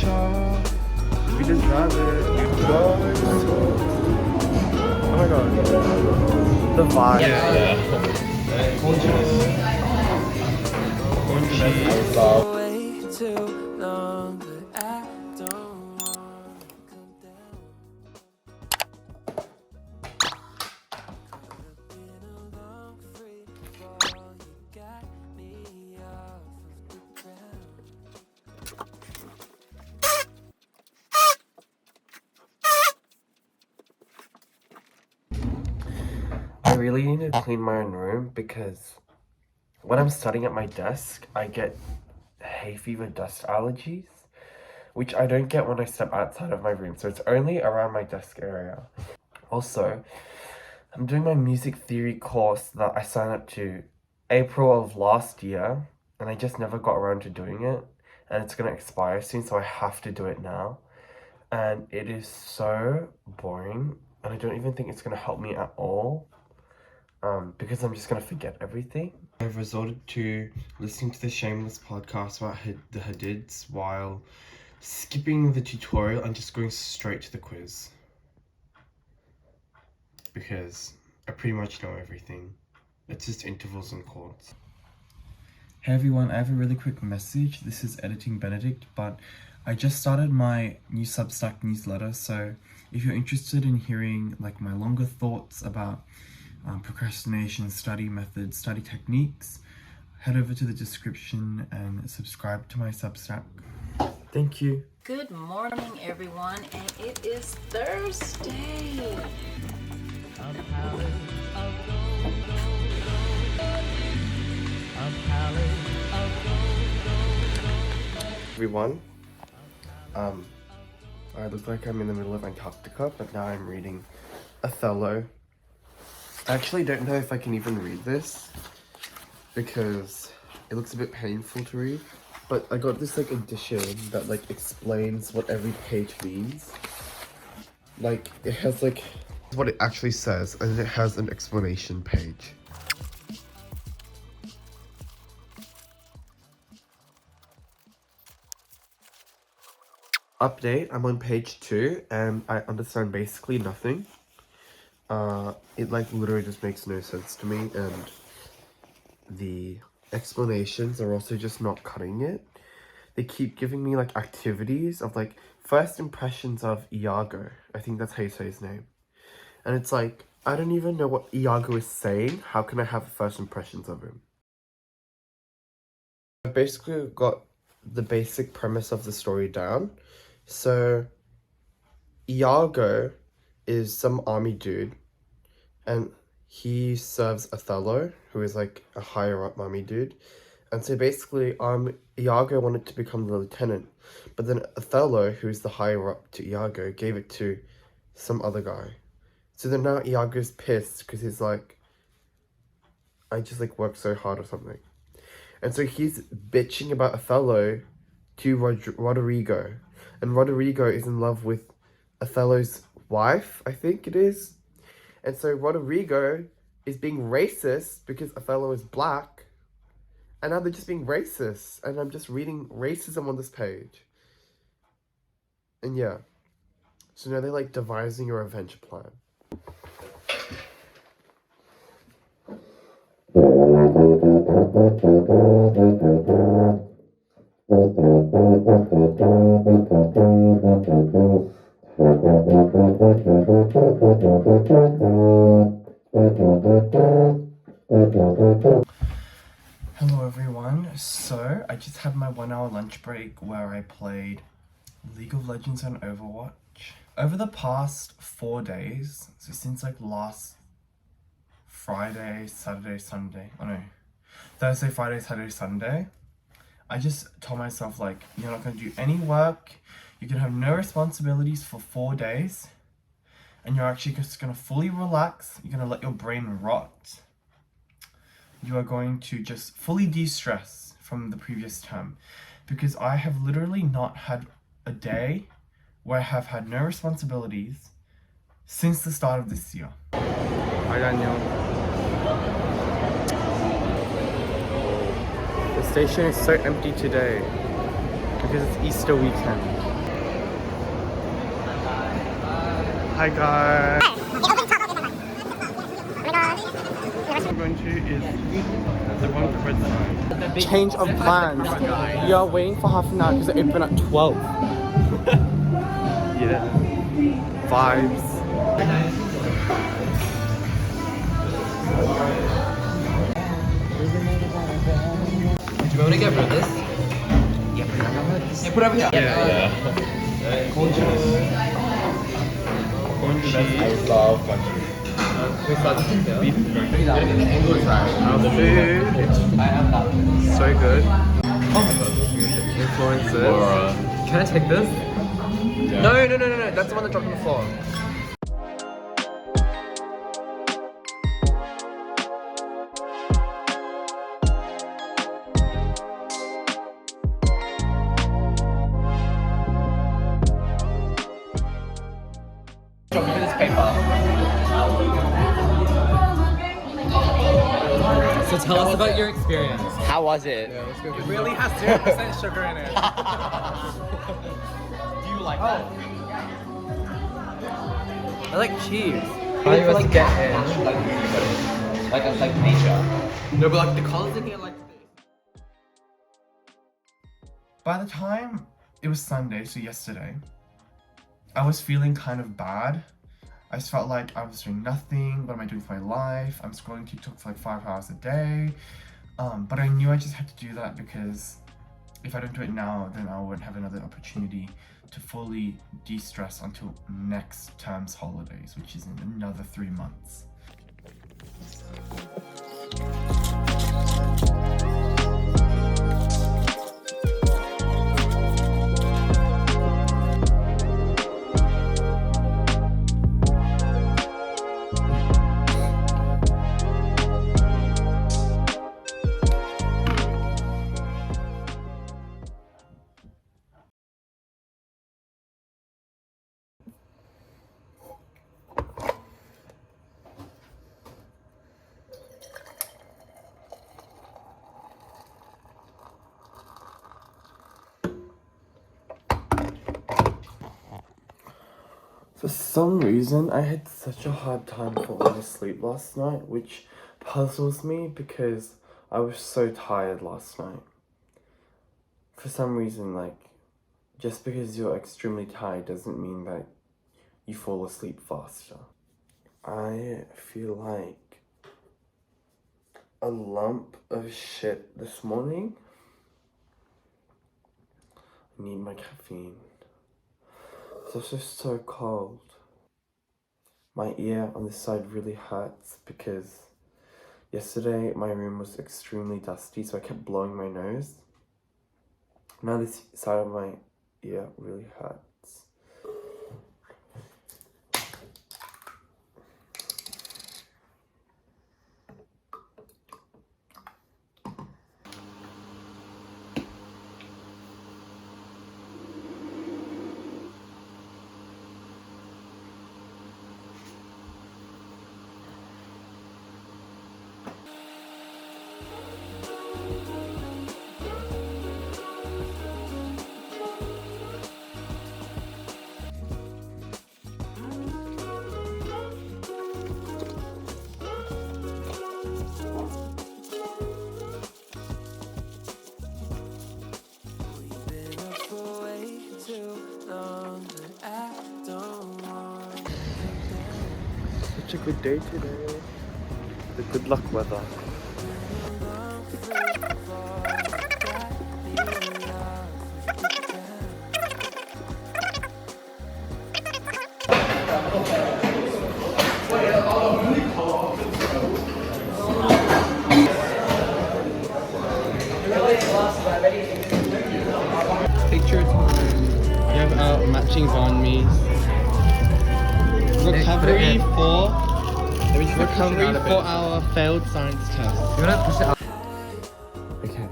shot. We deserve it. Oh my god. The vibe. Yeah. I really need to clean my own room because when I'm studying at my desk, I get hay fever dust allergies, which I don't get when I step outside of my room. So it's only around my desk area. Also, I'm doing my music theory course that I signed up to April of last year, and I just never got around to doing it. And it's gonna expire soon, so I have to do it now. And it is so boring, and I don't even think it's gonna help me at all. Because I'm just gonna forget everything. I've resorted to listening to the Shameless podcast about the Hadids while skipping the tutorial and just going straight to the quiz. Because I pretty much know everything. It's just intervals and chords. Hey everyone, I have a really quick message. This is Editing Benedict, but I just started my new Substack newsletter, so if you're interested in hearing like my longer thoughts about procrastination, study methods, study techniques, head over to the description and subscribe to my Substack. Thank you. Good morning, everyone, and it is Thursday. Everyone, I look like I'm in the middle of Antarctica, but now I'm reading Othello. I actually don't know if I can even read this because it looks a bit painful to read, but I got this like edition that like explains what every page means. Like it has like what it actually says, and it has an explanation page. Update, I'm on page 2 and I understand basically nothing. It like literally just makes no sense to me, and the explanations are also just not cutting it. They keep giving me like activities of like first impressions of Iago. I think that's how you say his name. And it's like, I don't even know what Iago is saying. How can I have first impressions of him? I basically got the basic premise of the story down. So Iago is some army dude, and he serves Othello, who is like a higher up army dude. And so basically, Iago wanted to become the lieutenant, but then Othello, who is the higher up to Iago, gave it to some other guy. So then now Iago's pissed because he's like, I just like worked so hard or something. And so he's bitching about Othello to Roderigo. And Roderigo is in love with Othello's wife, I think it is. And so Roderigo is being racist because Othello is black. And now they're just being racist. And I'm just reading racism on this page. And yeah. So now they're like devising a revenge plan. Hello everyone, so I just had my 1 hour lunch break where I played League of Legends and Overwatch. Over the past 4 days, so since like last Friday, Saturday, Sunday, Thursday, Friday, Saturday, Sunday, I just told myself like, you're not going to do any work, you can have no responsibilities for 4 days, and you're actually just going to fully relax, you're going to let your brain rot. You are going to just fully de-stress from the previous term, because I have literally not had a day where I have had no responsibilities since the start of this year. Hi Daniel. The station is so empty today because it's Easter weekend. Hi guys. We're going to is the one with red sign. Change of plans. We are waiting for half an hour because they open at 12. Yeah. Vibes. Do you want to get rid of this? Yeah, put it over here. Yeah. Corn cheese. I love corn cheese. We start to think beef. The Food. So good. Influences. Can I take this? Yeah. No. That's the one that dropped on the floor. Drop me this paper. So tell us about your experience. How was it? It really has 0% sugar in it. Do you like that? I like cheese. How do you like get in? Like nature. No, but like the colors in here like this. By the time it was Sunday, so yesterday, I was feeling kind of bad. I just felt like I was doing nothing. What am I doing with my life? I'm scrolling TikTok for like 5 hours a day. But I knew I just had to do that because if I don't do it now, then I won't have another opportunity to fully de-stress until next term's holidays, which is in another 3 months. For some reason, I had such a hard time falling asleep last night, which puzzles me because I was so tired last night. For some reason, like, just because you're extremely tired doesn't mean that you fall asleep faster. I feel like a lump of shit this morning. I need my caffeine. It's also so cold. My ear on this side really hurts because yesterday my room was extremely dusty, so I kept blowing my nose. Now this side of my ear really hurts. Such a good day today. The good luck weather. Picture time. We have our matching banh mi. Recovery for our failed science test. You wanna push it up? Okay,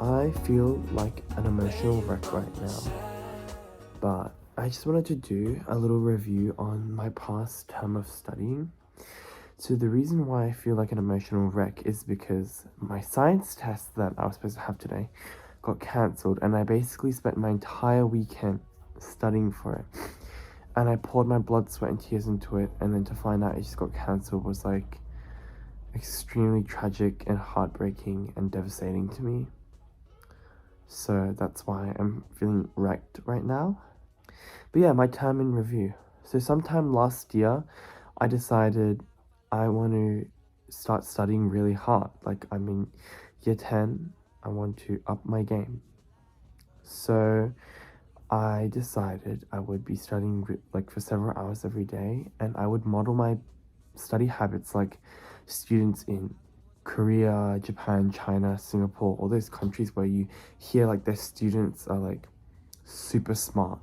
I feel like an emotional wreck right now, but I just wanted to do a little review on my past term of studying. So the reason why I feel like an emotional wreck is because my science test that I was supposed to have today got cancelled, and I basically spent my entire weekend studying for it. and I poured my blood, sweat, and tears into it, and then to find out it just got cancelled was like extremely tragic and heartbreaking and devastating to me. So that's why I'm feeling wrecked right now. But yeah, my term in review. So sometime last year, I decided I want to start studying really hard. Like I'm in year 10, I want to up my game. So I decided I would be studying like for several hours every day, and I would model my study habits like students in Korea, Japan, China, Singapore, all those countries where you hear like their students are like super smart.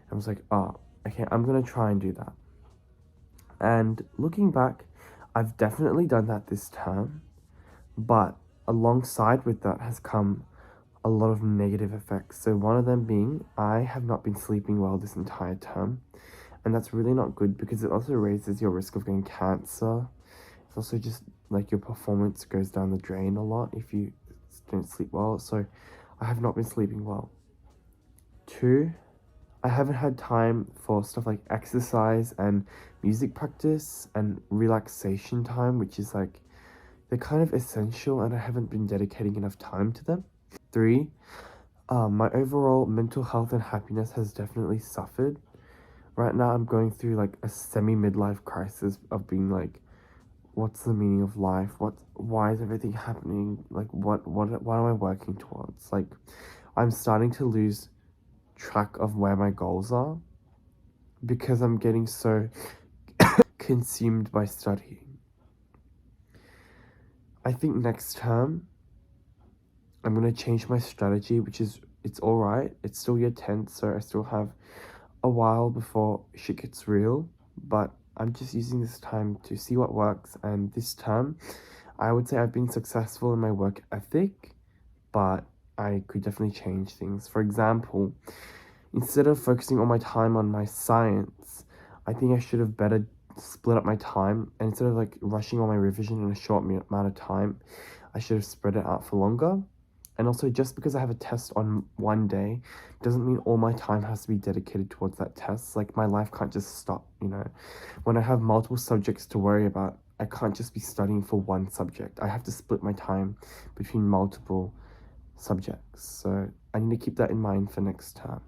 I was like, oh, okay, I'm gonna try and do that. And looking back, I've definitely done that this term, but alongside with that has come a lot of negative effects. So one of them being I have not been sleeping well this entire term, and that's really not good because it also raises your risk of getting cancer. It's also just like your performance goes down the drain a lot if you don't sleep well. So I have not been sleeping well. 2, I haven't had time for stuff like exercise and music practice and relaxation time, which is like they're kind of essential, and I haven't been dedicating enough time to them. 3, my overall mental health and happiness has definitely suffered. Right now, I'm going through like a semi-midlife crisis of being like, what's the meaning of life? Why is everything happening? Like, what am I working towards? Like, I'm starting to lose track of where my goals are because I'm getting so consumed by studying. I think next term I'm gonna change my strategy, which is it's alright. It's still year 10, so I still have a while before shit gets real, but I'm just using this time to see what works. And this term, I would say I've been successful in my work ethic, but I could definitely change things. For example, instead of focusing all my time on my science, I think I should have better split up my time, and instead of like rushing all my revision in a short amount of time, I should have spread it out for longer. And also, just because I have a test on one day doesn't mean all my time has to be dedicated towards that test. Like, my life can't just stop, you know? When I have multiple subjects to worry about, I can't just be studying for one subject. I have to split my time between multiple subjects. So I need to keep that in mind for next term.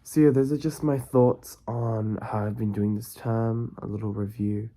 So yeah, those are just my thoughts on how I've been doing this term, a little review.